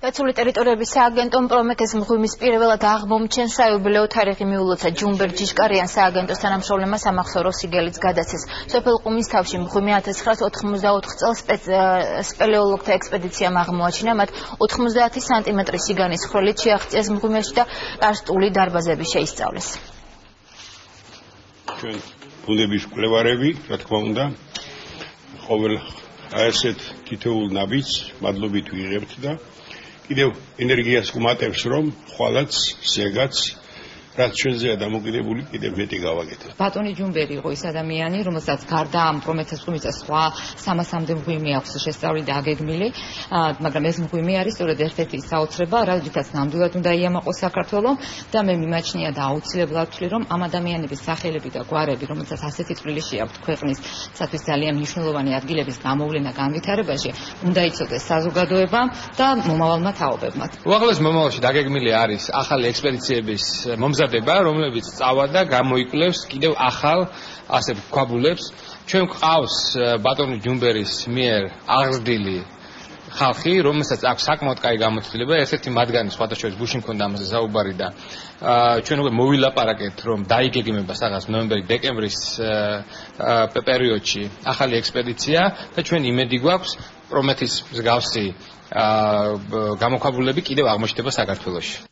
დაცული ტერიტორიების სააგენტომ პრომეთეს მღვიმის პირველად აღმომჩენს საიუბილეო თარიღი მიულოცა ჯუმბერ ჯიშკარიან სააგენტოს თანამშრომლებმა სამახსოვრო სიგელიც გადაცეს. სოფელ ყუმის თავში მღვიმე 1994 წელს სპელეოლოგთა ექსპედიციამ აღმოაჩინა, მათ 90 სანტიმეტრის სიგანის ხროლით შეაღწიეს მღვიმეში და კარსტული დარბაზები შეისწავლეს. ჩვენ ბუნების მკვლევარები, რა თქმა უნდა, ყოველ ასეთ თითოეულ ნაბიჯს მადლობით ვიღებთ და კიდევ ენერგიას გვმატებს, რომ ხვალაც, ზეგაც, რაც ჩვენზეა დამოკიდებული, კიდევ მეტი გავაკეთოთ. ბატონი ჯუმბერი იყო ის ადამიანი, რომელსაც გარდა ამ პრომეთეს მღვიმის და სხვა 300-მდე მღვიმე აქვს შესწავლილი და აგეგმილი, მაგრამ ეს მღვიმე არის სწორედ ერთ-ერთი საოცრება, რადგან ნამდვილად უნდა იამაყოს საქართველოს და მე მიმაჩნია და აუცილებლად ვთვლი, რომ ამ ადამიანების სახელები და გვარები, რომელსაც ასეთი წვლილი აქვს ქვეყნისათვის ძალიან მნიშვნელოვანი ადგილების გამოვლენა განვითარებაში, უნდა იცოდეს საზოგადოებამ და მომავალმა თაობებმა. უახლოეს მომავალში დაგეგმილი არის ახალი ექსპედიციების მომზადება, რომლებიც წავა და გამოიკვლევს კიდევ ახალ ასე ქვაბულებს. ჩვენ გვყავს ბატონი ჯუმბერის მიერ აღზრდილი ხალხი, რომელსაც აქვს საკმაოდ კაი გამოცდილება. ერთ-ერთი მათგანი სხვათა შორის გუშინ მქონდა ამაზე საუბარი და ჩვენ უკვე მოვილაპარაკეთ, რომ დაიგეგმება რაღაც ნოემბერ-დეკემბრის პერიოდში ახალი ექსპედიცია და ჩვენ იმედი გვაქვს პრომეთის მსგავსი გამოქვაბულები კიდევ აღმოჩნდება საქართველოში.